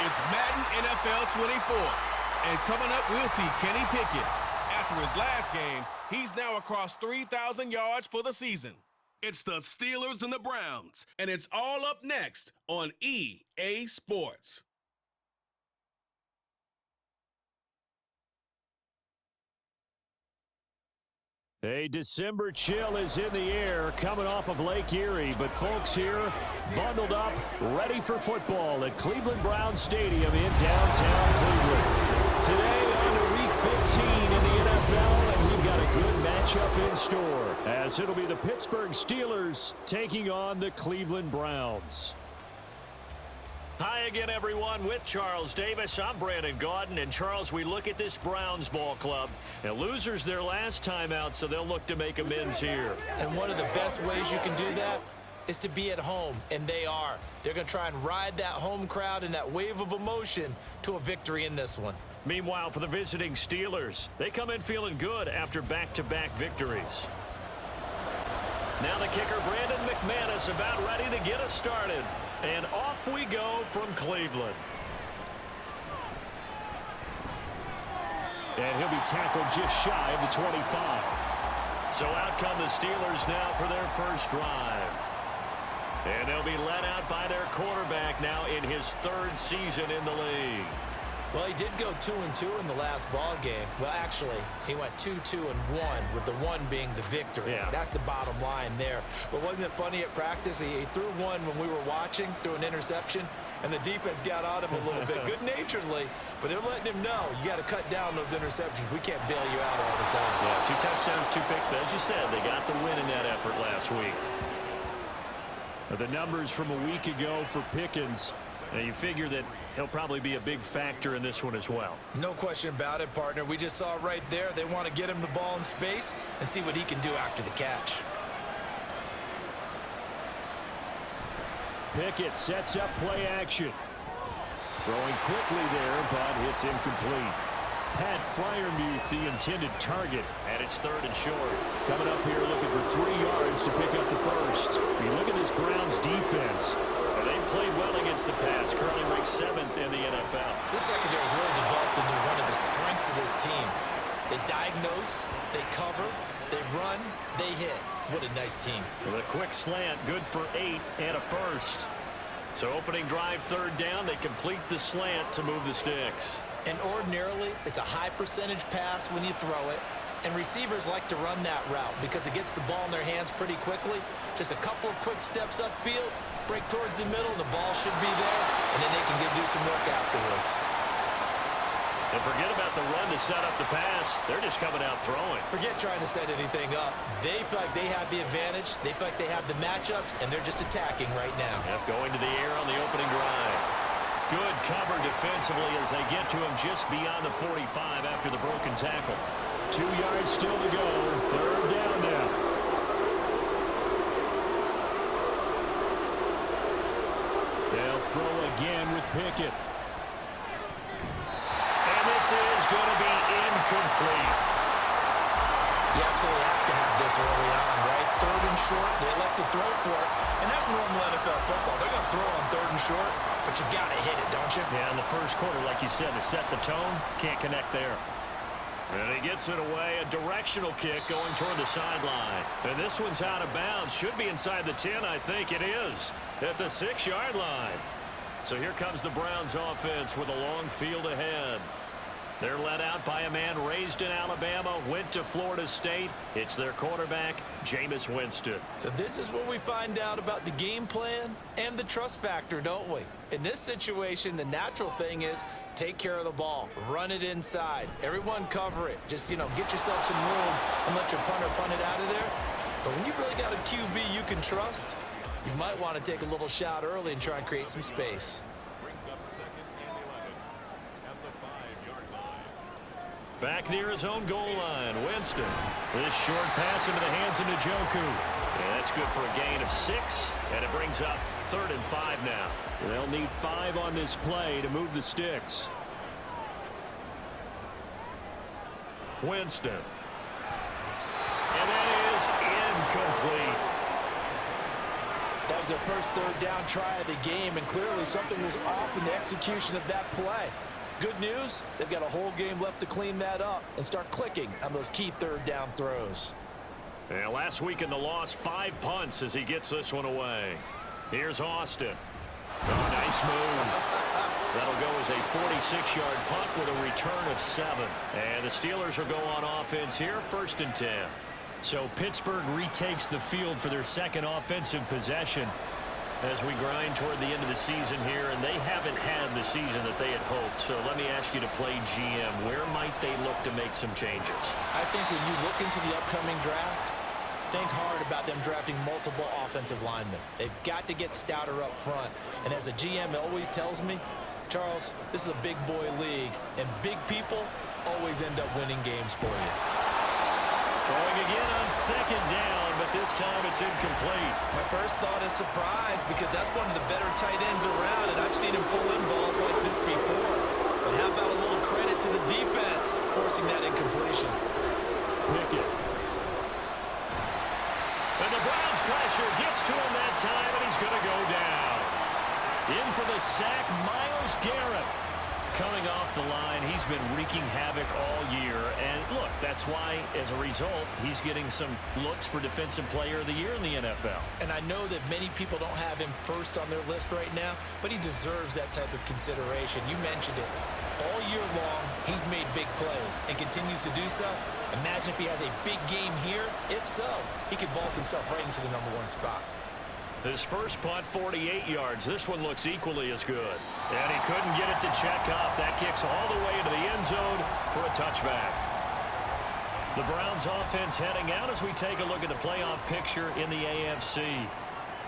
It's Madden NFL 24. And coming up, we'll see Kenny Pickett. After his last game, he's now across 3,000 yards for the season. It's the Steelers and the Browns, and it's all up next on EA Sports. A December chill is in the air coming off of Lake Erie, but folks here bundled up, ready for football at Cleveland Browns Stadium in downtown Cleveland. Today on to Week 15 in the NFL, and we've got a good matchup in store, as it'll be the Pittsburgh Steelers taking on the Cleveland Browns. Hi again, everyone, with Charles Davis. I'm Brandon Gaudin, and Charles, we look at this Browns ball club, and losers their last time out, so they'll look to make amends here. And one of the best ways you can do that is to be at home, and they are. They're going to try and ride that home crowd and that wave of emotion to a victory in this one. Meanwhile, for the visiting Steelers, they come in feeling good after back-to-back victories. Now the kicker, Brandon McManus, about ready to get us started. And off we go from Cleveland. And he'll be tackled just shy of the 25. So out come the Steelers now for their first drive. And they'll be led out by their quarterback now in his third season in the league. Well, he did go 2-2 in the last ball game. Well, actually, he went 2-2-1, with the one being the victory. Yeah. That's the bottom line there. But wasn't it funny at practice? He threw one when we were watching, threw an interception, and the defense got on him a little bit, good-naturedly. But they're letting him know, you got to cut down those interceptions. We can't bail you out all the time. Yeah, 2 touchdowns, 2 picks. But as you said, they got the win in that effort last week. The numbers from a week ago for Pickens. Now you figure that he'll probably be a big factor in this one as well. No question about it, partner. We just saw right there they want to get him the ball in space and see what he can do after the catch. Pickett sets up play action. Throwing quickly there, but it's incomplete. Pat Freiermuth, the intended target. And it's 3rd and short. Coming up here looking for 3 yards to pick up the first. You look at this Browns defense. They've played well against the pass, currently ranked 7th in the NFL. This secondary has really developed into one of the strengths of this team. They diagnose, they cover, they run, they hit. What a nice team. With a quick slant, good for 8 and a first. So opening drive, 3rd down, they complete the slant to move the sticks. And ordinarily, it's a high percentage pass when you throw it. And receivers like to run that route because it gets the ball in their hands pretty quickly. Just a couple of quick steps upfield, break towards the middle, and the ball should be there, and then they can do some work afterwards. And forget about the run to set up the pass. They're just coming out throwing. Forget trying to set anything up. They feel like they have the advantage. They feel like they have the matchups, and they're just attacking right now. Yep, going to the air on the opening drive. Good cover defensively as they get to him just beyond the 45 after the broken tackle. 2 yards still to go. 3rd down now. They'll throw again with Pickett. And this is going to be incomplete. You absolutely have to have this early on, right? 3rd and short, they elect to throw for it. And that's normal NFL football. They're going to throw on 3rd and short, but you've got to hit it, don't you? Yeah, in the first quarter, like you said, to set the tone, can't connect there. And he gets it away, a directional kick going toward the sideline. And this one's out of bounds. Should be inside the 10, I think it is, at the 6-yard line. So here comes the Browns offense with a long field ahead. They're led out by a man raised in Alabama, went to Florida State. It's their quarterback, Jameis Winston. So this is where we find out about the game plan and the trust factor, don't we? In this situation, the natural thing is take care of the ball, run it inside. Everyone cover it. Just, get yourself some room and let your punter punt it out of there. But when you really got a QB you can trust, you might want to take a little shot early and try and create some space. Back near his own goal line, Winston. This short pass into the hands of Njoku. And that's good for a gain of 6, and it brings up 3rd and 5 now. They'll need 5 on this play to move the sticks. Winston. And that is incomplete. That was their first third down try of the game, and clearly something was off in the execution of that play. Good news, they've got a whole game left to clean that up and start clicking on those key third down throws. Yeah, last week in the loss, 5 punts as he gets this one away. Here's Austin. Oh, nice move. That'll go as a 46-yard punt with a return of 7. And the Steelers will go on offense here, 1st and 10. So Pittsburgh retakes the field for their second offensive possession as we grind toward the end of the season here, and they haven't had the season that they had hoped. So let me ask you to play GM. Where might they look to make some changes? I think when you look into the upcoming draft, think hard about them drafting multiple offensive linemen. They've got to get stouter up front. And as a GM always tells me, Charles, this is a big boy league, and big people always end up winning games for you. Throwing again on 2nd down, but this time it's incomplete. My first thought is surprise, because that's one of the better tight ends around, and I've seen him pull in balls like this before. But how about a little credit to the defense forcing that incompletion? Pickett. And the Browns pressure gets to him that time, and he's going to go down. In for the sack, Myles Garrett. Coming off the line, he's been wreaking havoc all year. And look, that's why, as a result, he's getting some looks for Defensive Player of the Year in the NFL. And I know that many people don't have him first on their list right now, but he deserves that type of consideration. You mentioned it. All year long, he's made big plays and continues to do so. Imagine if he has a big game here. If so, he could vault himself right into the #1 spot. His first punt, 48 yards. This one looks equally as good. And he couldn't get it to check up. That kicks all the way into the end zone for a touchback. The Browns offense heading out as we take a look at the playoff picture in the AFC.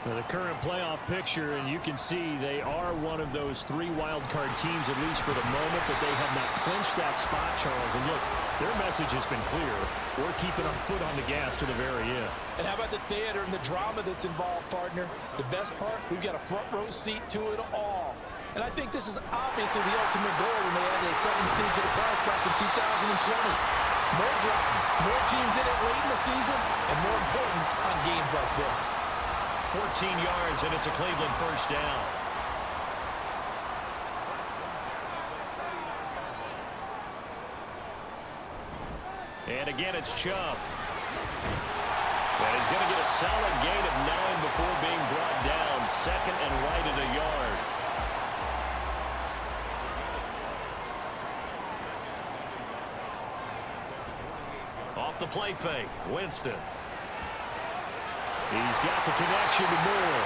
Now, the current playoff picture, and you can see they are one of those 3 wild card teams, at least for the moment, but they have not clinched that spot, Charles. And look, their message has been clear. We're keeping our foot on the gas to the very end. And how about the theater and the drama that's involved, partner? The best part, we've got a front row seat to it all. And I think this is obviously the ultimate goal when they added a 7th seed to the playoffs back in 2020. More drama, more teams in it late in the season, and more importance on games like this. 14 yards, and it's a Cleveland first down. And again, it's Chubb. And he's going to get a solid gain of 9 before being brought down. 2nd and right at a yard. Off the play fake, Winston. He's got the connection to Moore.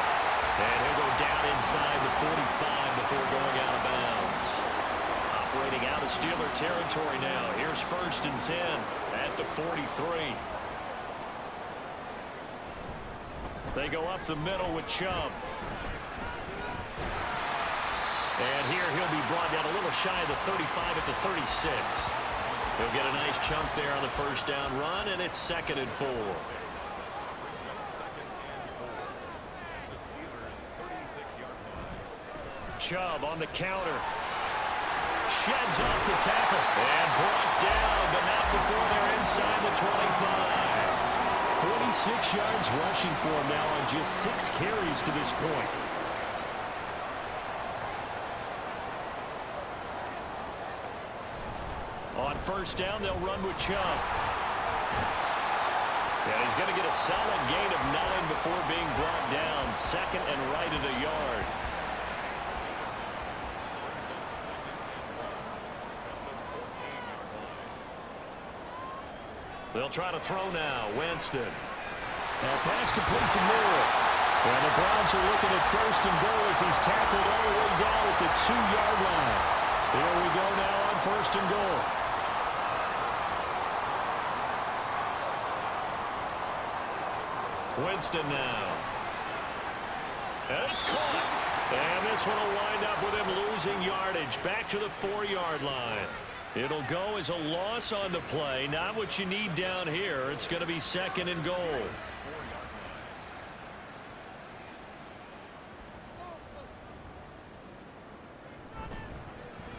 And he'll go down inside the 45 before going out of bounds. Operating out of Steeler territory now. Here's 1st and 10 at the 43. They go up the middle with Chubb. And here he'll be brought down a little shy of the 35 at the 36. He'll get a nice chunk there on the first down run, and it's 2nd and 4. Chubb on the counter. Sheds off the tackle. And brought down, but not before they're inside the 25. 46 yards rushing for him now on just 6 carries to this point. On first down, they'll run with Chubb. And he's going to get a solid gain of 9 before being brought down. 2nd and right at a yard. They'll try to throw now. Winston. Now pass complete to Moore. And the Browns are looking at 1st and goal as he's tackled all the way down at the 2-yard line. Here we go now on 1st and goal. Winston now. And it's caught. And this one will wind up with him losing yardage. Back to the 4-yard line. It'll go as a loss on the play. Not what you need down here. It's going to be 2nd and goal.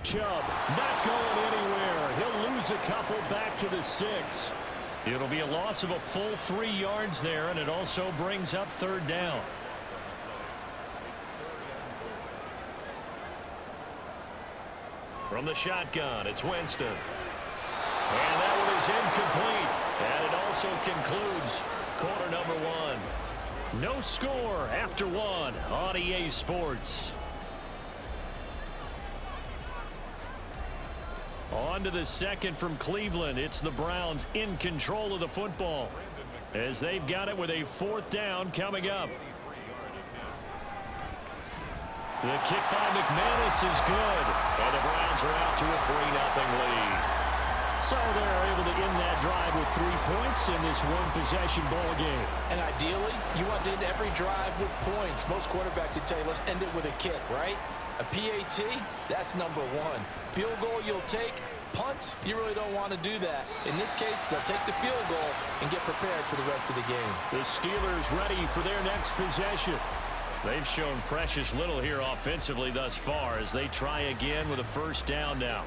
Chubb not going anywhere. He'll lose a couple back to the 6. It'll be a loss of a full 3 yards there, and it also brings up 3rd down. From the shotgun, it's Winston. And that one is incomplete. And it also concludes quarter number one. No score after one on EA Sports. On to the second from Cleveland. It's the Browns in control of the football as they've got it with a fourth down coming up. The kick by McManus is good, and the Browns are out to a 3-0 lead. So they're able to end that drive with 3 points in this one-possession ball game. And ideally, you want to end every drive with points. Most quarterbacks would tell you, let's end it with a kick, right? A PAT, that's number one. Field goal you'll take. Punts, you really don't want to do that. In this case, they'll take the field goal and get prepared for the rest of the game. The Steelers ready for their next possession. They've shown precious little here offensively thus far as they try again with a first down now.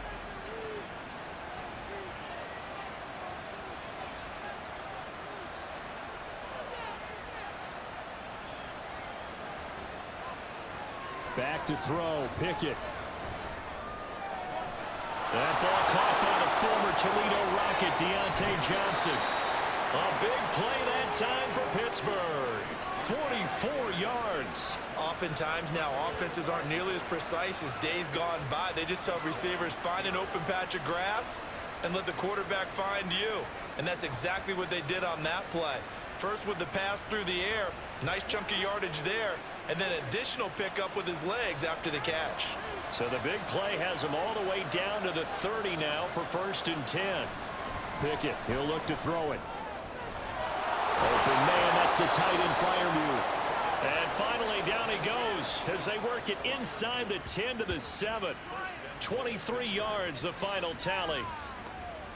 Back to throw, Pickett. That ball caught by the former Toledo Rocket, Deontay Johnson. A big play that time for Pittsburgh. 44 yards. Oftentimes now, offenses aren't nearly as precise as days gone by. They just tell receivers, find an open patch of grass and let the quarterback find you. And that's exactly what they did on that play. First with the pass through the air, nice chunk of yardage there, and then additional pickup with his legs after the catch. So the big play has him all the way down to the 30 now for 1st and 10. Pickett, he'll look to throw it. Open man, that's the tight end flyer move. And finally down he goes as they work it inside the 10 to the 7. 23 yards the final tally.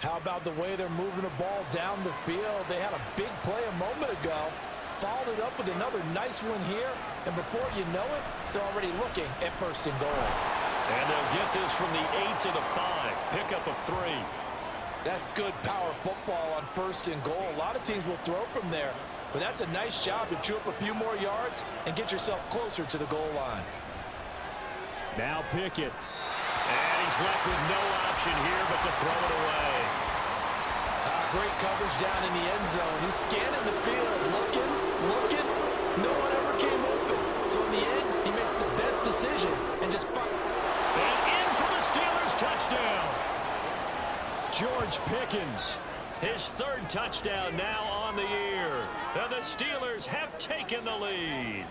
How about the way they're moving the ball down the field? They had a big play a moment ago. Followed it up with another nice one here. And before you know it, they're already looking at 1st and goal. And they'll get this from the 8 to the 5. Pickup of 3. That's good power football on 1st and goal. A lot of teams will throw from there. But that's a nice job to chew up a few more yards and get yourself closer to the goal line. Now Pickett. And he's left with no option here but to throw it away. Great coverage down in the end zone. He's scanning the field, looking. No one ever came open. So in the end, he makes the best decision and just fire. And in for the Steelers touchdown. George Pickens. His 3rd touchdown now on the year. And the Steelers have taken the lead.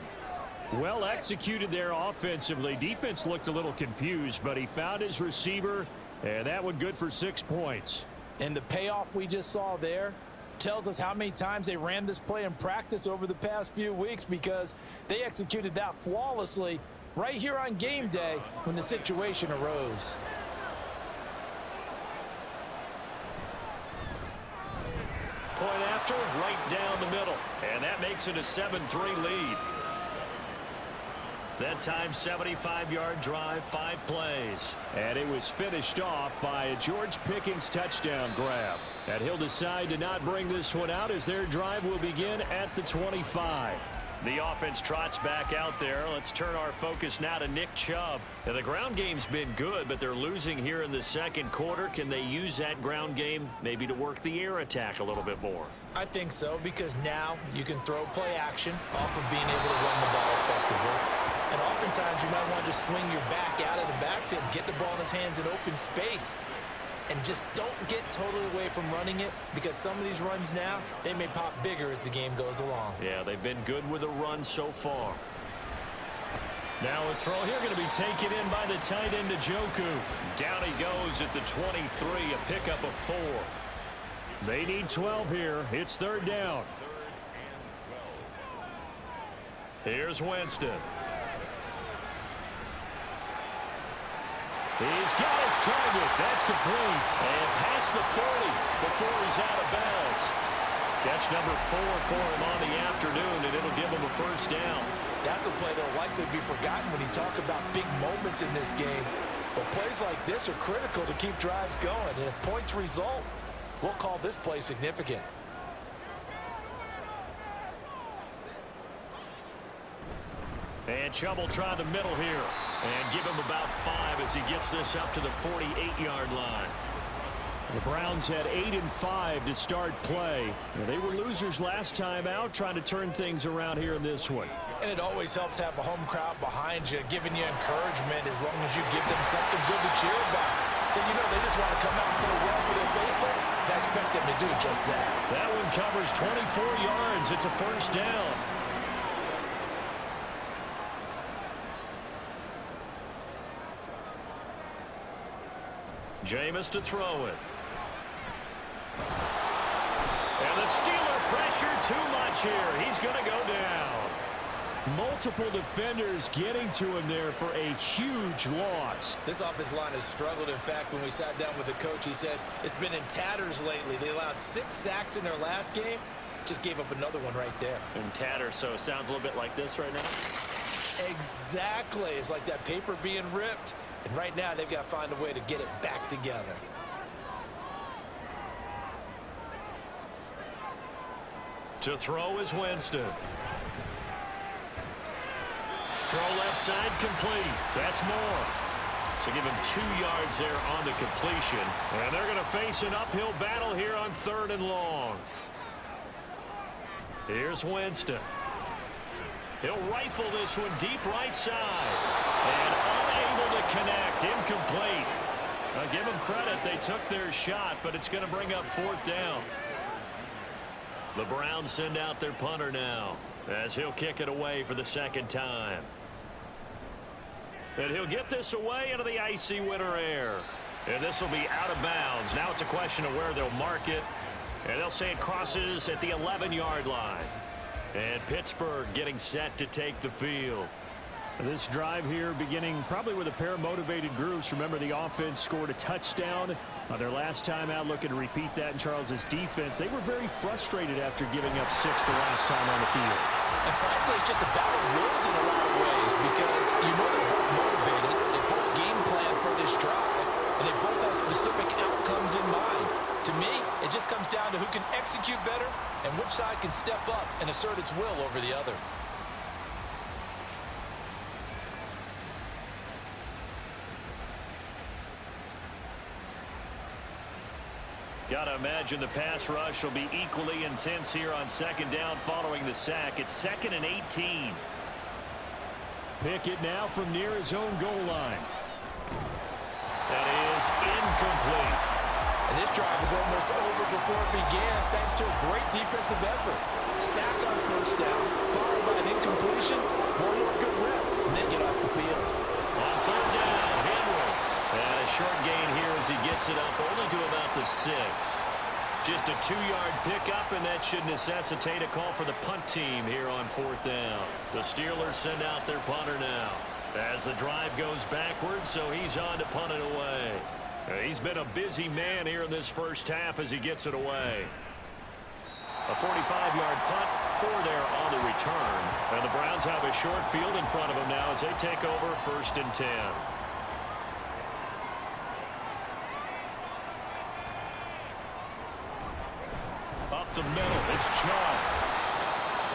Well executed there offensively. Defense looked a little confused, but he found his receiver, and that one good for 6 points. And the payoff we just saw there tells us how many times they ran this play in practice over the past few weeks, because they executed that flawlessly right here on game day when the situation arose. Point after, right down the middle. And that makes it a 7-3 lead. That time, 75-yard drive, 5 plays. And it was finished off by a George Pickens touchdown grab. And he'll decide to not bring this one out as their drive will begin at the 25. The offense trots back out there. Let's turn our focus now to Nick Chubb. Now, the ground game's been good, but they're losing here in the 2nd quarter. Can they use that ground game maybe to work the air attack a little bit more? I think so, because now you can throw play action off of being able to run the ball effectively. And oftentimes you might want to just swing your back out of the backfield, get the ball in his hands in open space, and just don't get totally away from running it, because some of these runs now, they may pop bigger as the game goes along. Yeah, they've been good with the run so far. Now a throw here going to be taken in by the tight end Njoku. Down he goes at the 23, a pickup of 4. They need 12 here. It's 3rd down. Here's Winston. He's got his target. That's complete. And past the 40 before he's out of bounds. Catch number 4 for him on the afternoon, and it'll give him a 1st down. That's a play that'll likely be forgotten when you talk about big moments in this game. But plays like this are critical to keep drives going. And if points result, we'll call this play significant. And Chubb will try the middle here and give him about 5 as he gets this up to the 48-yard line. The Browns had 8 and 5 to start play. They were losers last time out, trying to turn things around here in this one. And it always helps to have a home crowd behind you, giving you encouragement as long as you give them something good to cheer about. So, they just want to come out and play well for their faithful, and I expect them to do just that. That one covers 24 yards. It's a first down. Jameis to throw it. And the Steeler pressure too much here. He's going to go down. Multiple defenders getting to him there for a huge loss. This offensive line has struggled. In fact, when we sat down with the coach, he said it's been in tatters lately. They allowed 6 sacks in their last game. Just gave up another one right there. In tatters, so it sounds a little bit like this right now. Exactly. It's like that paper being ripped. And right now, they've got to find a way to get it back together. To throw is Winston. Throw left side complete. That's more. So give him 2 yards there on the completion. And they're going to face an uphill battle here on 3rd and long. Here's Winston. He'll rifle this one deep right side. And unable to connect. Incomplete. I'll give them credit. They took their shot, but it's going to bring up 4th down. The Browns send out their punter now as he'll kick it away for the 2nd time. And he'll get this away into the icy winter air. And this will be out of bounds. Now it's a question of where they'll mark it. And they'll say it crosses at the 11-yard line. And Pittsburgh getting set to take the field. This drive here beginning probably with a pair of motivated groups. Remember, the offense scored a touchdown on their last time out, looking to repeat that in Charles's defense. They were very frustrated after giving up 6 the last time on the field. And frankly, it's just a battle of wills in a lot of ways because they're both motivated. They both game plan for this drive, and they both have specific outcomes in mind. To me, it just comes down to who can execute better and which side can step up and assert its will over the other. Got to imagine the pass rush will be equally intense here on 2nd down following the sack. It's 2nd and 18. Pickett now from near his own goal line. That is incomplete. And this drive is almost over before it began thanks to a great defensive effort. Sacked on 1st down, followed by an incompletion. One more good rep, and then get off the field. On 3rd down, Henry. And a short gain here as he gets it up only to about the 6. Just a 2-yard pickup, and that should necessitate a call for the punt team here on 4th down. The Steelers send out their punter now as the drive goes backwards, so he's on to punt it away. He's been a busy man here in this first half as he gets it away. A 45-yard punt, 4 there on the return. And the Browns have a short field in front of them now as they take over 1st and 10. Up the middle, it's Chubb.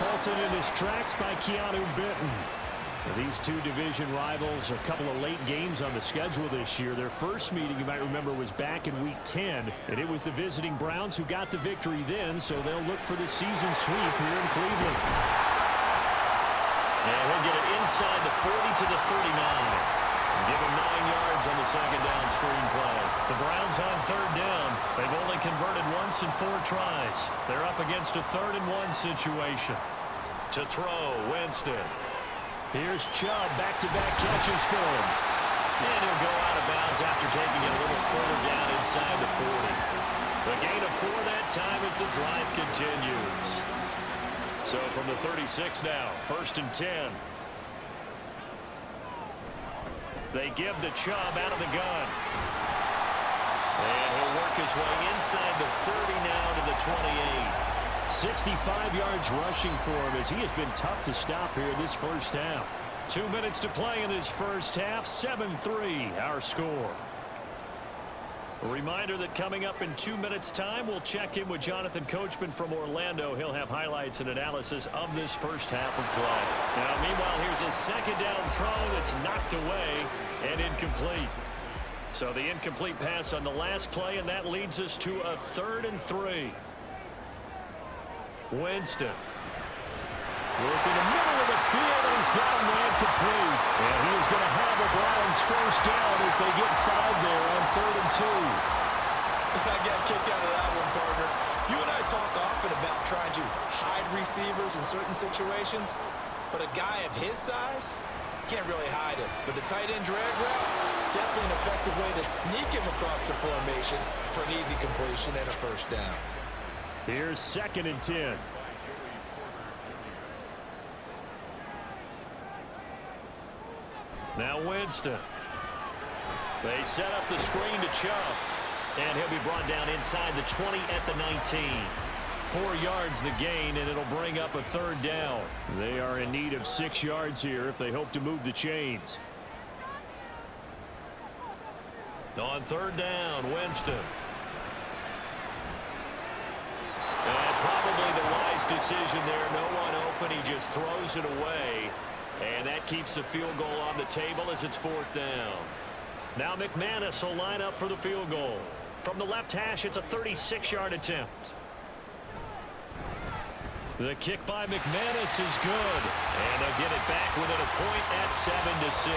Halted in his tracks by Keanu Benton. These two division rivals, a couple of late games on the schedule this year. Their first meeting, you might remember, was back in Week 10, and it was the visiting Browns who got the victory then, so they'll look for the season sweep here in Cleveland. And he'll get it inside the 40 to the 39. Give him 9 yards on the 2nd down screen play. The Browns on 3rd down. They've only converted once in 4 tries. They're up against a 3rd and 1 situation. To throw, Winston. Here's Chubb, back-to-back catches for him. And he'll go out of bounds after taking it a little further down inside the 40. The gain of 4 that time as the drive continues. So from the 36 now, 1st and 10. They give the Chubb out of the gun. And he'll work his way inside the 30 now to the 28. 65 yards rushing for him as he has been tough to stop here in this first half. 2 minutes to play in this first half. 7-3 our score. A reminder that coming up in 2 minutes' time, we'll check in with Jonathan Coachman from Orlando. He'll have highlights and analysis of this first half of play. Now, meanwhile, here's a second down throw that's knocked away and incomplete. So the incomplete pass on the last play, and that leads us to a 3rd and 3. Winston. Working the middle of the field, and he's got a man complete. And he is going to have the Browns first down as they get 5 there on 3rd and 2. I got kicked out of that one, partner. You and I talk often about trying to hide receivers in certain situations, but a guy of his size can't really hide him. But the tight end drag route, definitely an effective way to sneak him across the formation for an easy completion and a first down. Here's 2nd and 10. Now Winston. They set up the screen to Chubb. And he'll be brought down inside the 20 at the 19. 4 yards the gain, and it'll bring up a 3rd down. They are in need of 6 yards here if they hope to move the chains. On 3rd down, Winston. And probably the wise decision there. No one open. He just throws it away. And that keeps the field goal on the table as it's 4th down. Now McManus will line up for the field goal. From the left hash, it's a 36-yard attempt. The kick by McManus is good. And they'll get it back within a point at 7-6.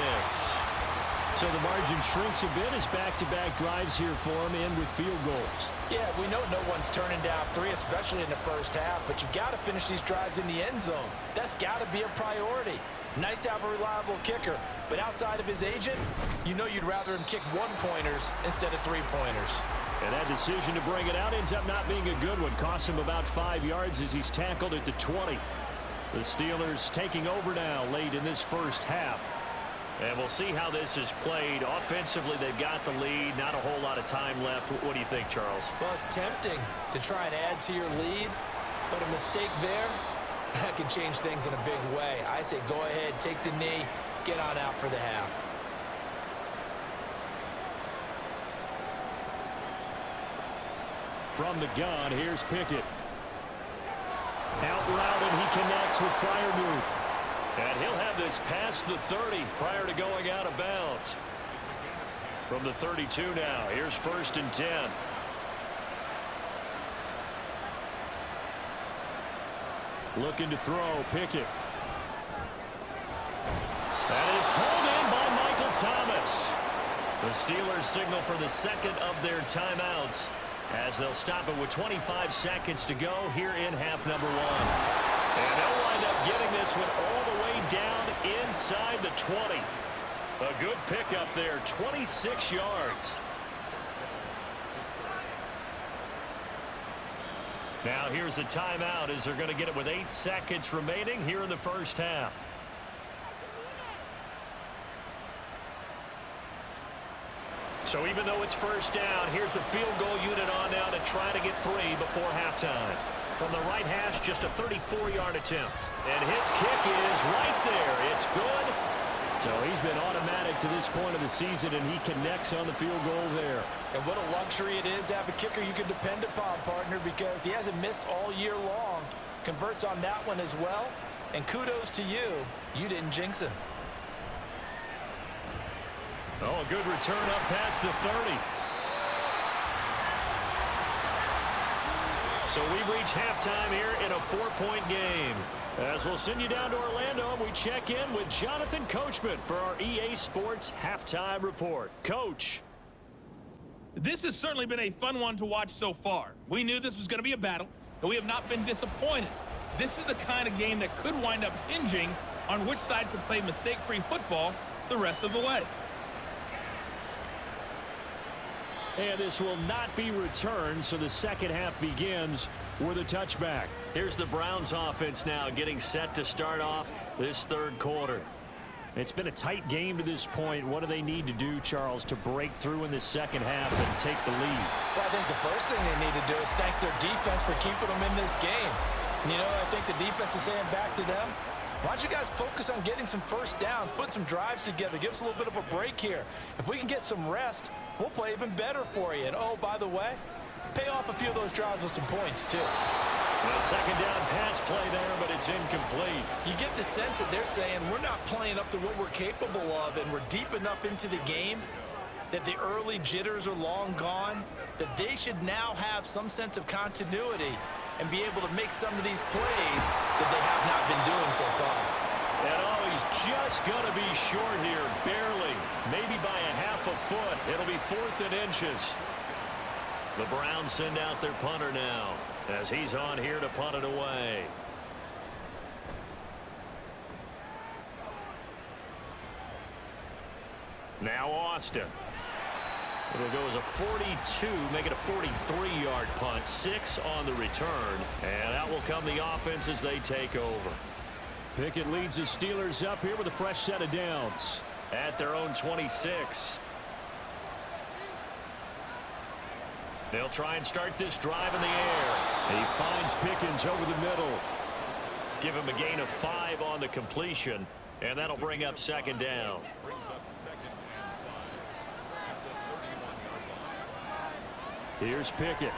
So the margin shrinks a bit as back-to-back drives here for him and with field goals. Yeah, we know no one's turning down 3, especially in the first half, but you've got to finish these drives in the end zone. That's got to be a priority. Nice to have a reliable kicker, but outside of his agent, you know you'd rather him kick 1-pointers instead of 3-pointers. And that decision to bring it out ends up not being a good one. Costs him about 5 yards as he's tackled at the 20. The Steelers taking over now late in this first half. And we'll see how this is played. Offensively, they've got the lead. Not a whole lot of time left. What do you think, Charles? Well, it's tempting to try and add to your lead, but a mistake there, that can change things in a big way. I say go ahead, take the knee, get on out for the half. From the gun, here's Pickett. Out route, and he connects with Freiermuth. And he'll have this past the 30 prior to going out of bounds. From the 32 now, here's 1st and 10. Looking to throw, Pickett. That is hauled in by Michael Thomas. The Steelers signal for the 2nd of their timeouts as they'll stop it with 25 seconds to go here in half number 1. And they'll wind up getting this one all the way down inside the 20. A good pickup there, 26 yards. Now here's a timeout as they're going to get it with 8 seconds remaining here in the first half. So even though it's first down, here's the field goal unit on now to try to get 3 before halftime. From the right hash, just a 34-yard attempt. And his kick is right there. It's good. So he's been automatic to this point of the season, and he connects on the field goal there. And what a luxury it is to have a kicker you can depend upon, partner, because he hasn't missed all year long. Converts on that one as well. And kudos to you. You didn't jinx him. Oh, a good return up past the 30. So we've reached halftime here in a 4-point game. As we'll send you down to Orlando, we check in with Jonathan Coachman for our EA Sports Halftime Report. Coach. This has certainly been a fun one to watch so far. We knew this was going to be a battle, and we have not been disappointed. This is the kind of game that could wind up hinging on which side could play mistake-free football the rest of the way. And this will not be returned, so the second half begins with a touchback. Here's the Browns offense now getting set to start off this third quarter. It's been a tight game to this point. What do they need to do, Charles, to break through in the second half and take the lead? Well, I think the first thing they need to do is thank their defense for keeping them in this game. And, you know, I think the defense is saying back to them, Why don't you guys focus on getting some first downs, put some drives together, give us a little bit of a break here. If we can get some rest, we'll play even better for you. And, oh, by the way, pay off a few of those drives with some points, too. A second down pass play there, but it's incomplete. You get the sense that they're saying we're not playing up to what we're capable of, and we're deep enough into the game that the early jitters are long gone, that they should now have some sense of continuity and be able to make some of these plays that they have not been doing so far. And oh, he's just going to be short here, barely, maybe by a half a foot. It'll be 4th and inches. The Browns send out their punter now as he's on here to punt it away. Now Austin. It'll go as a 42, make it a 43-yard punt, 6 on the return, and out will come the offense as they take over. Pickett leads the Steelers up here with a fresh set of downs. At their own 26. They'll try and start this drive in the air. He finds Pickens over the middle. Give him a gain of 5 on the completion, and that'll bring up second down. Here's Pickett.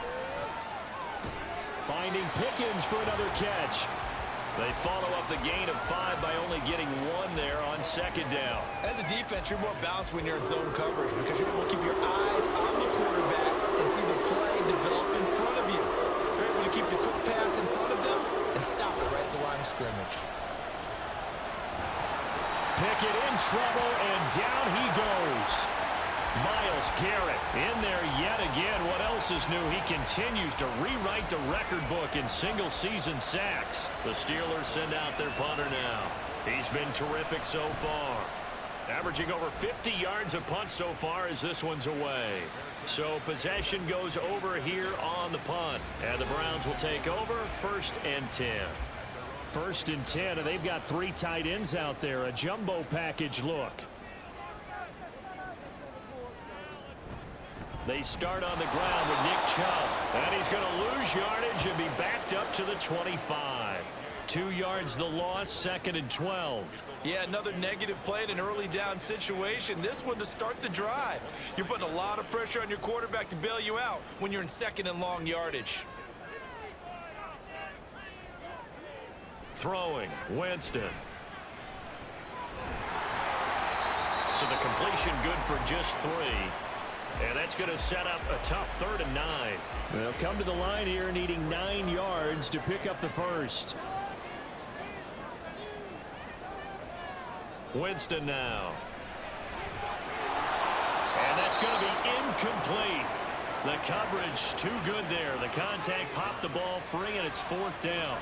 Finding Pickens for another catch. They follow up the gain of 5 by only getting 1 there on second down. As a defense, you're more balanced when you're in zone coverage because you're able to keep your eyes on the quarterback and see the play develop in front of you. You're able to keep the quick pass in front of them and stop it right at the line of scrimmage. Pickett in trouble, and down he goes. Myles Garrett in there yet again. What else is new? He continues to rewrite the record book in single-season sacks. The Steelers send out their punter now. He's been terrific so far. Averaging over 50 yards a punt so far as this one's away. So possession goes over here on the punt. And the Browns will take over 1st and 10. 1st and 10, and they've got 3 tight ends out there. A jumbo package look. They start on the ground with Nick Chubb. And he's going to lose yardage and be backed up to the 25. 2 yards the loss, 2nd and 12. Yeah, another negative play in an early down situation. This one to start the drive. You're putting a lot of pressure on your quarterback to bail you out when you're in 2nd and long yardage. Throwing, Winston. So the completion good for just 3. And that's going to set up a tough 3rd and 9. They'll come to the line here needing 9 yards to pick up the first. Winston now. And that's going to be incomplete. The coverage too good there. The contact popped the ball free, and it's 4th down.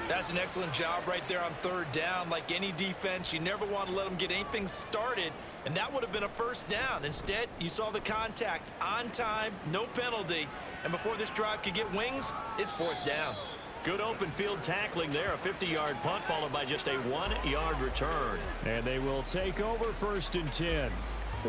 That's an excellent job right there on 3rd down. Like any defense, you never want to let them get anything started, and that would have been a 1st down. Instead, you saw the contact on time, no penalty, and before this drive could get wings, it's 4th down. Good open field tackling there. A 50-yard punt followed by just a 1-yard return. And they will take over 1st and 10.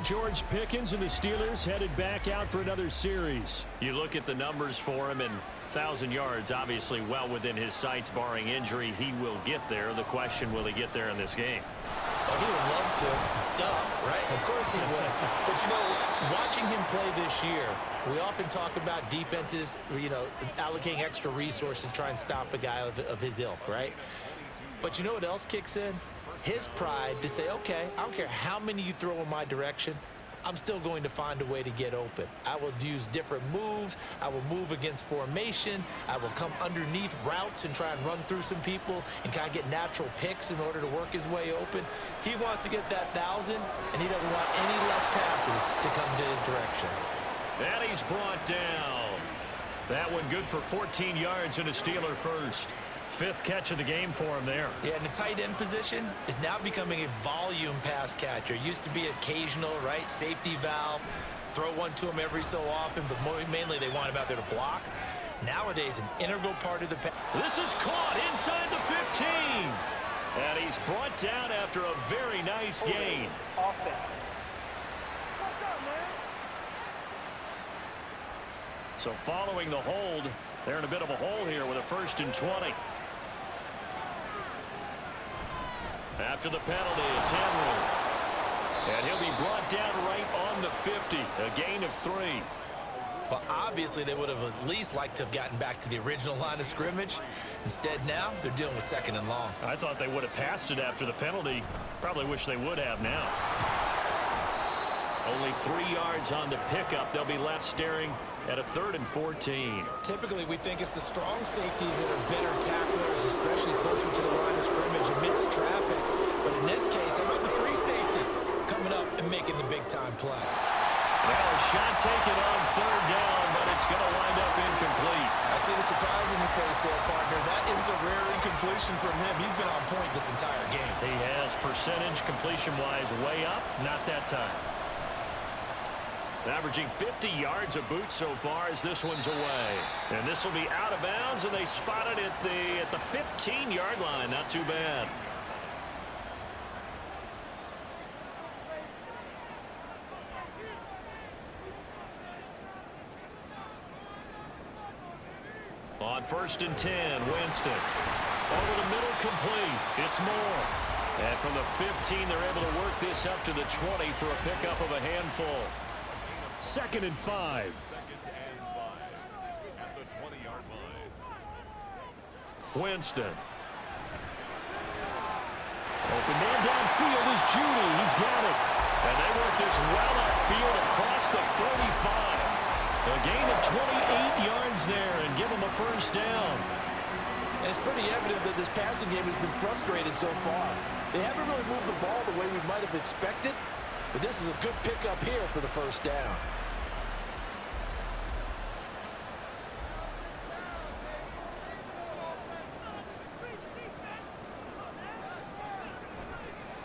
George Pickens and the Steelers headed back out for another series. You look at the numbers for him, and 1,000 yards obviously well within his sights, barring injury. He will get there. The question, will he get there in this game? Well, he would love to. Duh, right? Of course he would. But, you know, watching him play this year, we often talk about defenses, you know, allocating extra resources to try and stop a guy of his ilk, right? But you know what else kicks in? His pride to say, okay, I don't care how many you throw in my direction, I'm still going to find a way to get open. I will use different moves. I will move against formation. I will come underneath routes and try and run through some people and kind of get natural picks in order to work his way open. He wants to get that 1,000, and he doesn't want any less passes to come to his direction. And he's brought down. That one good for 14 yards and a Steeler first. 5th catch of the game for him there. Yeah, and the tight end position is now becoming a volume pass catcher. Used to be occasional, right? Safety valve. Throw one to him every so often, but mainly they want him out there to block. Nowadays, an integral part of the pass. This is caught inside the 15. And he's brought down after a very nice gain. So following the hold, they're in a bit of a hole here with a 1st and 20. After the penalty, it's Henry. And he'll be brought down right on the 50, a gain of 3. Well, obviously, they would have at least liked to have gotten back to the original line of scrimmage. Instead, now they're dealing with 2nd and long. I thought they would have passed it after the penalty. Probably wish they would have now. Only 3 yards on the pickup. They'll be left staring at a 3rd and 14. Typically, we think it's the strong safeties that are better tacklers, especially closer to the line of scrimmage amidst traffic. But in this case, how about the free safety coming up and making the big-time play? Well, a shot taken on 3rd down, but it's going to wind up incomplete. I see the surprise in your face there, partner. That is a rare incompletion from him. He's been on point this entire game. He has percentage completion-wise way up, not that time. Averaging 50 yards a boot so far as this one's away. And this will be out of bounds, and they spot it at the 15-yard line. Not too bad. On 1st and 10, Winston. Over the middle, complete. It's Moore. And from the 15, they're able to work this up to the 20 for a pickup of a handful. 2nd and 5. At the 20-yard line. Winston. Open man downfield is Judy. He's got it. And they work this well upfield across the 35. A gain of 28 yards there and give them a 1st down. And it's pretty evident that this passing game has been frustrated so far. They haven't really moved the ball the way we might have expected, but this is a good pickup here for the 1st down.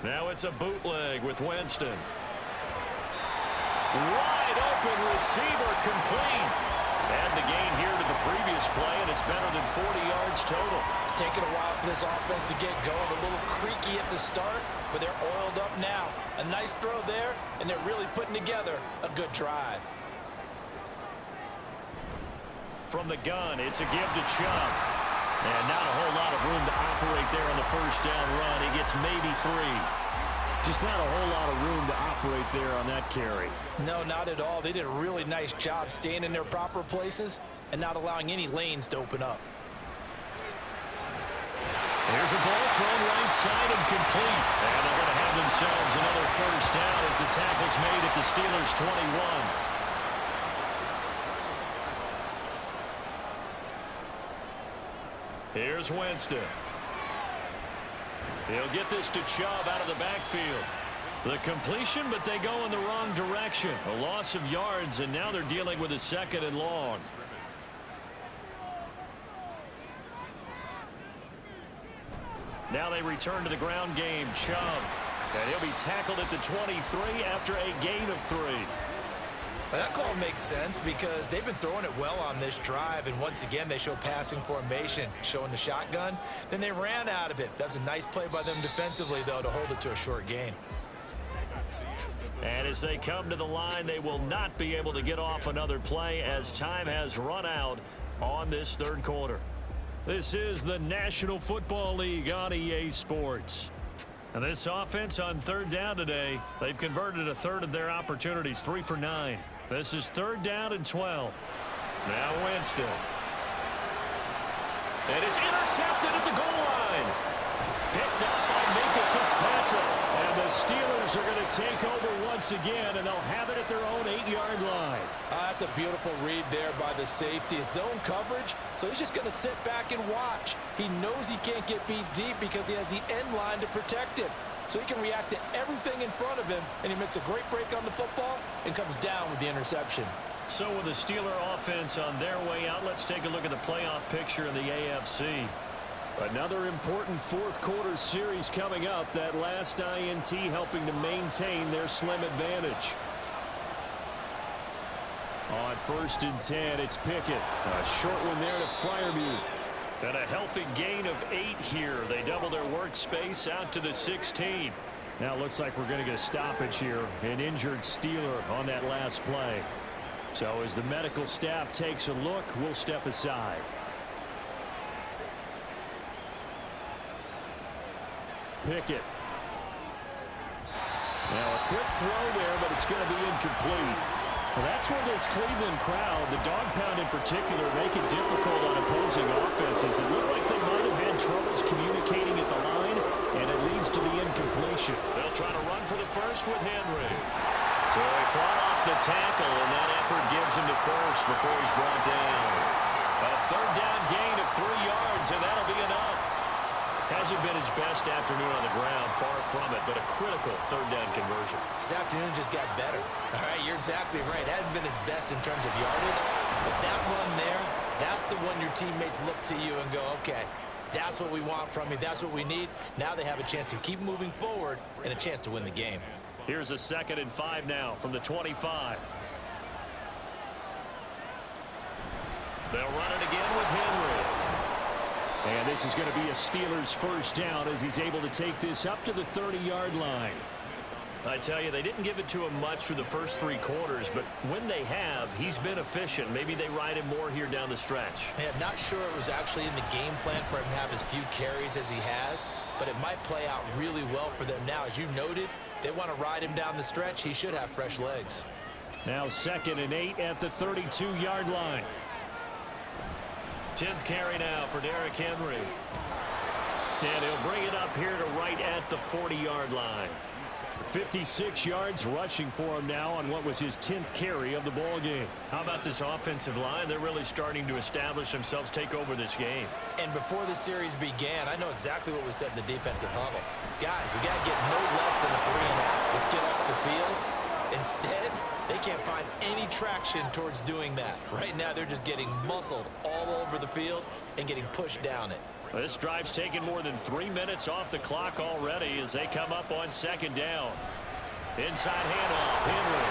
Now it's a bootleg with Winston. Wide open receiver, complete. Add the gain here to the previous play, and it's better than 40 yards total. It's taken a while for this offense to get going. A little creaky at the start, but they're oiled up now. A nice throw there, and they're really putting together a good drive. From the gun, it's a give to Chubb. And not a whole lot of room to operate there on the 1st down run. He gets maybe 3. Just not a whole lot of room to operate there on that carry. No, not at all. They did a really nice job staying in their proper places and not allowing any lanes to open up. Here's a ball thrown right side and complete. And they're going to have themselves another 1st down as the tackle's made at the Steelers' 21. Here's Winston. He'll get this to Chubb out of the backfield. The completion, but they go in the wrong direction. A loss of yards, and now they're dealing with a 2nd and long. Now they return to the ground game. Chubb. And he'll be tackled at the 23 after a gain of 3. Well, that call makes sense because they've been throwing it well on this drive, and once again they show passing formation, showing the shotgun. Then they ran out of it. That's a nice play by them defensively, though, to hold it to a short gain. And as they come to the line, they will not be able to get off another play as time has run out on this 3rd quarter. This is the National Football League on EA Sports. And this offense on 3rd down today, they've converted a 1/3 of their opportunities, 3 for 9. This is 3rd down and 12. Now Winston. And it's intercepted at the goal line. Picked up by Minka Fitzpatrick. And the Steelers are going to take over once again, and they'll have it at their own 8-yard line. That's a beautiful read there by the safety. It's zone coverage, so he's just going to sit back and watch. He knows he can't get beat deep because he has the end line to protect him. So he can react to everything in front of him, and he makes a great break on the football and comes down with the interception. So with the Steeler offense on their way out, let's take a look at the playoff picture in the AFC. Another important 4th quarter series coming up. That last INT helping to maintain their slim advantage. On 1st and 10, it's Pickett. A short one there to Freiermuth. And a healthy gain of 8 here. They double their workspace out to the 16. Now it looks like we're going to get a stoppage here. An injured Steeler on that last play. So as the medical staff takes a look, we'll step aside. Pickett Now a quick throw there, but it's going to be incomplete. Well, that's where this Cleveland crowd, the dog pound in particular, make it difficult on opposing offenses. It looked like they might have had troubles communicating at the line, and it leads to the incompletion. They'll try to run for the first with Henry. So he fought off the tackle, and that effort gives him to first before he's brought down. A third down gain of 3 yards, and that'll be enough. Hasn't been his best afternoon on the ground, far from it, but a critical third down conversion. This afternoon just got better. All right, you're exactly right. Hasn't been his best in terms of yardage, but that run there, that's the one your teammates look to you and go, okay, that's what we want from you. That's what we need. Now they have a chance to keep moving forward and a chance to win the game. Here's a 2nd and 5 now from the 25. They'll run it again with Henry. And this is going to be a Steelers first down as he's able to take this up to the 30-yard line. I tell you, they didn't give it to him much through the first 3 quarters, but when they have, he's been efficient. Maybe they ride him more here down the stretch. Yeah, not sure it was actually in the game plan for him to have as few carries as he has, but it might play out really well for them now. As you noted, if they want to ride him down the stretch, he should have fresh legs. Now 2nd and 8 at the 32-yard line. 10th carry now for Derrick Henry. And he'll bring it up here to right at the 40-yard line. 56 yards rushing for him now on what was his 10th carry of the ball game. How about this offensive line? They're really starting to establish themselves, take over this game. And before the series began, I know exactly what was said in the defensive huddle. Guys, we got to get no less than a 3-and-out. Let's get off the field. Instead, they can't find any traction towards doing that. Right now, they're just getting muscled all over the field and getting pushed down it. This drive's taken more than 3 minutes off the clock already as they come up on 2nd down. Inside handoff, Henry.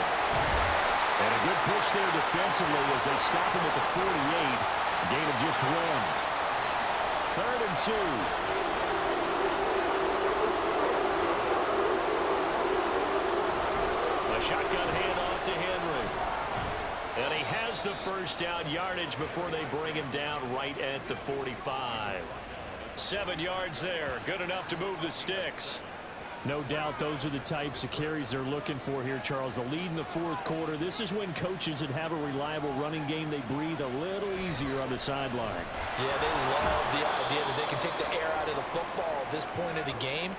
And a good push there defensively as they stop him at the 48. Gain of just 1. 3rd and 2. A shotgun handoff to Henry. And he has the first down yardage before they bring him down right at the 45. 7 yards there. Good enough to move the sticks. No doubt those are the types of carries they're looking for here, Charles. The lead in the 4th quarter. This is when coaches that have a reliable running game, they breathe a little easier on the sideline. Yeah, they love the idea that they can take the air out of the football at this point of the game.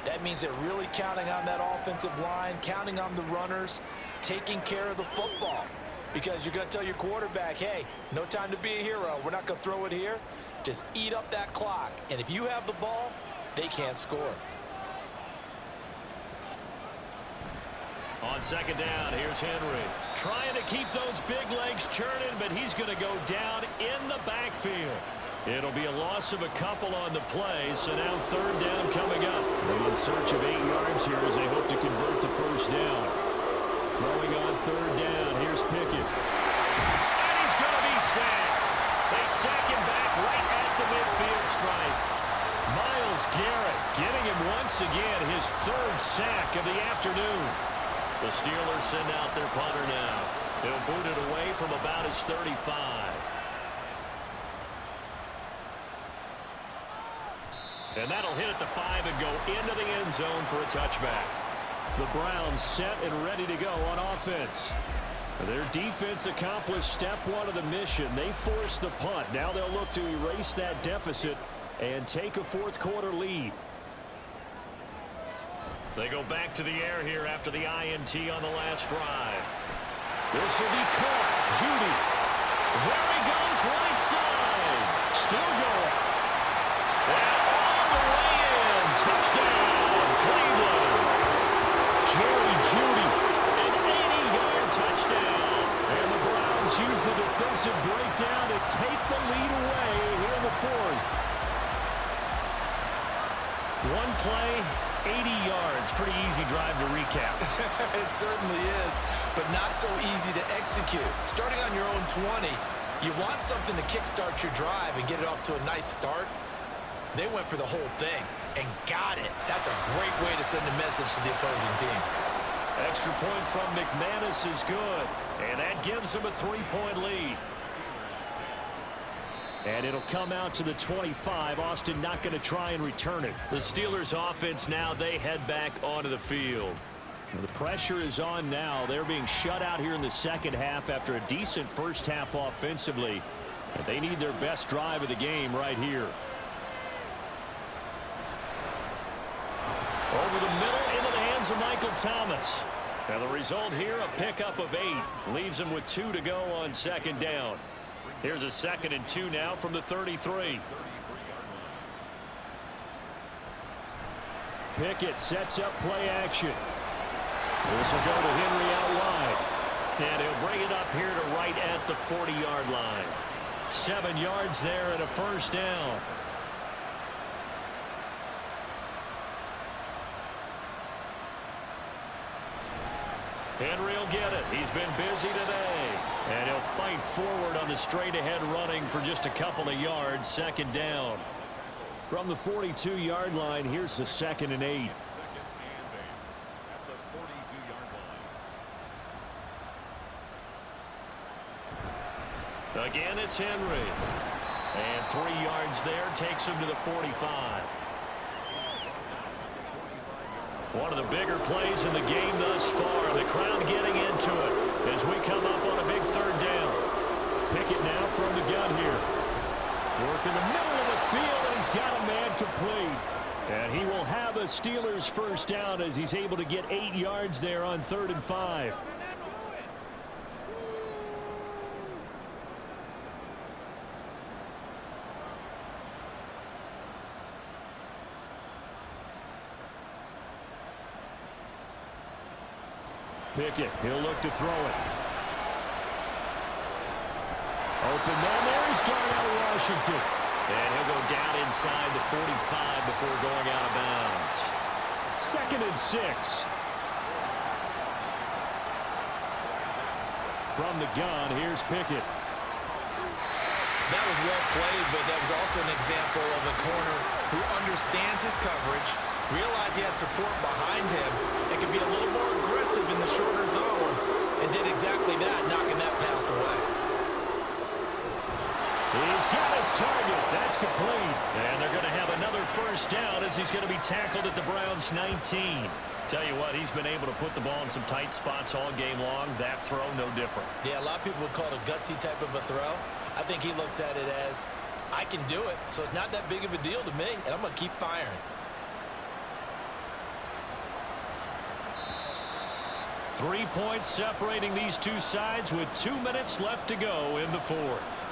That means they're really counting on that offensive line, counting on the runners, taking care of the football. Because you're going to tell your quarterback, hey, no time to be a hero. We're not going to throw it here. Just eat up that clock. And if you have the ball, they can't score. On 2nd down, here's Henry. Trying to keep those big legs churning, but he's going to go down in the backfield. It'll be a loss of a couple on the play, so now 3rd down coming up. They're in search of 8 yards here as they hope to convert the first down. Throwing on 3rd down, here's Pickett. And he's going to be sacked. They sack him back right at the midfield stripe. Myles Garrett getting him once again, his 3rd sack of the afternoon. The Steelers send out their punter now. They'll boot it away from about his 35. And that'll hit at the 5 and go into the end zone for a touchback. The Browns set and ready to go on offense. Their defense accomplished step 1 of the mission. They forced the punt. Now they'll look to erase that deficit and take a 4th quarter lead. They go back to the air here after the INT on the last drive. This will be caught. Judy. There he goes, right side. Still going. And all the way in. Touchdown, Cleveland. Jerry Judy. An 80-yard touchdown. And the Browns use the defensive breakdown to take the lead away here in the 4th. One play, 80 yards. Pretty easy drive to recap. It certainly is, but not so easy to execute. Starting on your own 20, you want something to kickstart your drive and get it off to a nice start. They went for the whole thing and got it. That's a great way to send a message to the opposing team. Extra point from McManus is good, and that gives them a 3-point lead. And it'll come out to the 25. Austin not going to try and return it. The Steelers offense now, they head back onto the field. The pressure is on now. They're being shut out here in the second half after a decent first half offensively. And they need their best drive of the game right here. Over the middle into the hands of Michael Thomas. And the result here, a pickup of 8. Leaves him with 2 to go on second down. Here's a 2nd and 2 now from the 33. Pickett sets up play action. This will go to Henry out wide. And he'll bring it up here to right at the 40-yard line. 7 yards there and a first down. Henry will get it. He's been busy today. And he'll fight forward on the straight-ahead running for just a couple of yards. Second down. From the 42-yard line, here's the 2nd and 8. Again, it's Henry. And 3 yards there takes him to the 45. One of the bigger plays in the game thus far. The crowd getting into it as we come up on a big 3rd down. Pickett now from the gun here. Work in the middle of the field, and he's got a man complete. And he will have a Steelers first down as he's able to get 8 yards there on 3rd and 5. Pickett, he'll look to throw it. Open man, there's Darnell Washington. And he'll go down inside the 45 before going out of bounds. 2nd and 6. From the gun, here's Pickett. That was well played, but that was also an example of a corner who understands his coverage, realized he had support behind him, and could be a little more aggressive in the shorter zone, and did exactly that, knocking that pass away. He's got his target. That's complete. And they're going to have another first down as he's going to be tackled at the Browns' 19. Tell you what, he's been able to put the ball in some tight spots all game long. That throw, no different. Yeah, a lot of people would call it a gutsy type of a throw. I think he looks at it as, I can do it, so it's not that big of a deal to me, and I'm going to keep firing. 3 points separating these two sides with 2 minutes left to go in the 4th.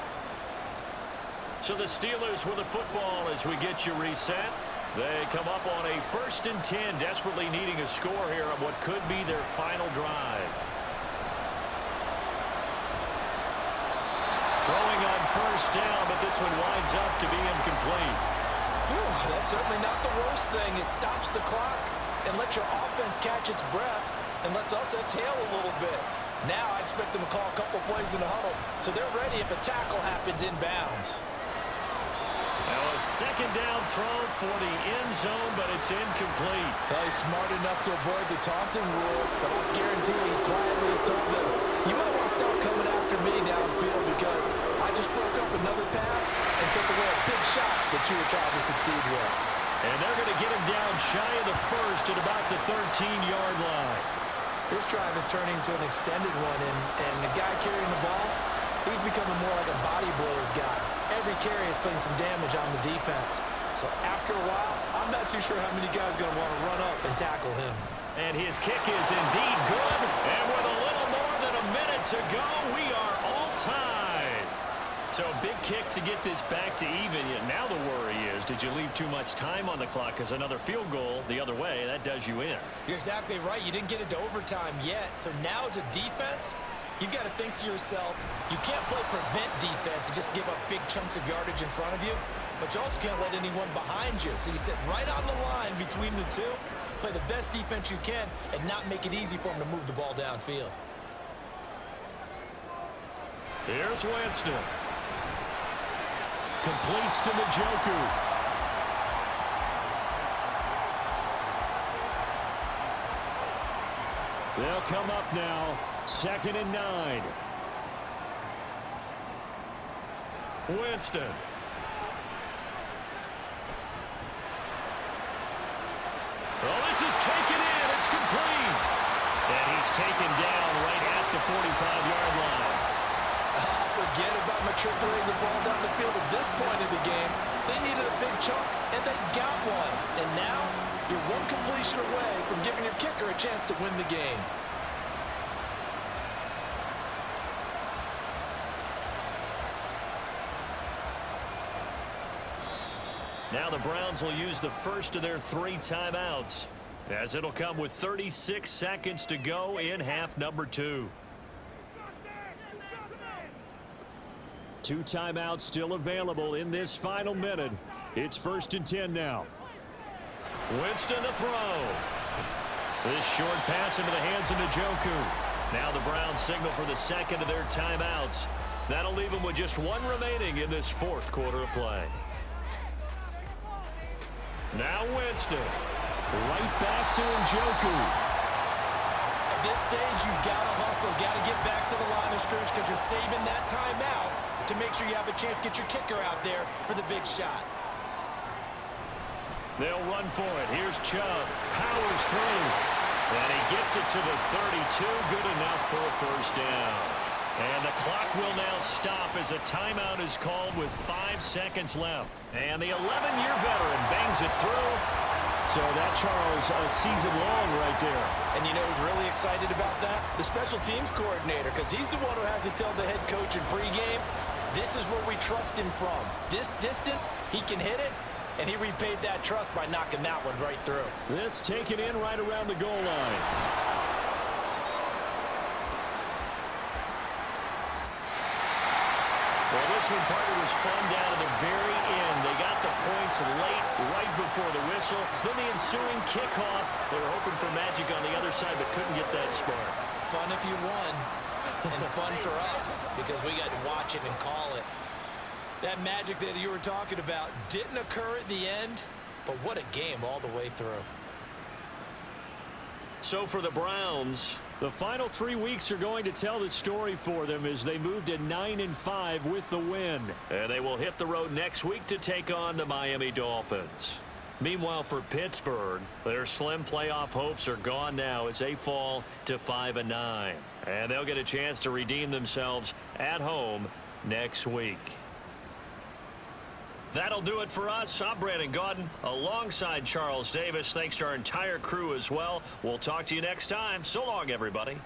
So the Steelers with the football as we get you reset. They come up on a 1st and 10, desperately needing a score here on what could be their final drive. Throwing on 1st down, but this one winds up to be incomplete. Whew, that's certainly not the worst thing. It stops the clock and lets your offense catch its breath and lets us exhale a little bit. Now I expect them to call a couple plays in the huddle, so they're ready if a tackle happens inbounds. Now a 2nd down throw for the end zone, but it's incomplete. Well, he's smart enough to avoid the taunting rule, but I guarantee he quietly has told them, you might want to stop coming after me downfield because I just broke up another pass and took away a big shot that you were trying to succeed with. And they're going to get him down shy of the 1st at about the 13-yard line. This drive is turning into an extended one, and the guy carrying the ball, he's becoming more like a body blows guy. Every carry is putting some damage on the defense. So after a while, I'm not too sure how many guys are going to want to run up and tackle him. And his kick is indeed good. And with a little more than a minute to go, we are all tied. So a big kick to get this back to even. Now the worry is, did you leave too much time on the clock? Because another field goal the other way, that does you in. You're exactly right. You didn't get it to overtime yet. So now as a defense, you've got to think to yourself, you can't play prevent defense and just give up big chunks of yardage in front of you, but you also can't let anyone behind you. So you sit right on the line between the two, play the best defense you can, and not make it easy for them to move the ball downfield. Here's Winston. Completes to Njoku. They'll come up now. 2nd and 9. Winston. Oh, this is taken in. It's complete. And he's taken down right at the 45-yard line. Forget about matriculating the ball down the field at this point in the game. They needed a big chunk, and they got one. And now, you're one completion away from giving your kicker a chance to win the game. Now the Browns will use the first of their 3 timeouts, as it'll come with 36 seconds to go in half number 2. 2 timeouts still available in this final minute. It's 1st and 10 now. Winston to throw. This short pass into the hands of Njoku. Now the Browns signal for the second of their timeouts. That'll leave them with just 1 remaining in this 4th quarter of play. Now Winston. Right back to Njoku. At this stage, you've got to hustle, got to get back to the line of scrimmage because you're saving that timeout to make sure you have a chance to get your kicker out there for the big shot. They'll run for it. Here's Chubb. Powers through. And he gets it to the 32. Good enough for a first down. And the clock will now stop as a timeout is called with 5 seconds left. And the 11-year veteran bangs it through. So that, Charles, a season long right there. And you know who's really excited about that? The special teams coordinator, because he's the one who has to tell the head coach in pregame, this is where we trust him from. This distance, he can hit it, and he repaid that trust by knocking that one right through. This taken in right around the goal line. Well, this one, partner, was fun down to the very end. They got the points late, right before the whistle. Then the ensuing kickoff. They were hoping for magic on the other side, but couldn't get that spark. Fun if you won, and fun for us, because we got to watch it and call it. That magic that you were talking about didn't occur at the end, but what a game all the way through. So for the Browns, the final 3 weeks are going to tell the story for them as they move to 9-5 with the win. And they will hit the road next week to take on the Miami Dolphins. Meanwhile, for Pittsburgh, their slim playoff hopes are gone now as they fall to 5-9. And they'll get a chance to redeem themselves at home next week. That'll do it for us. I'm Brandon Gaudin alongside Charles Davis. Thanks to our entire crew as well. We'll talk to you next time. So long, everybody.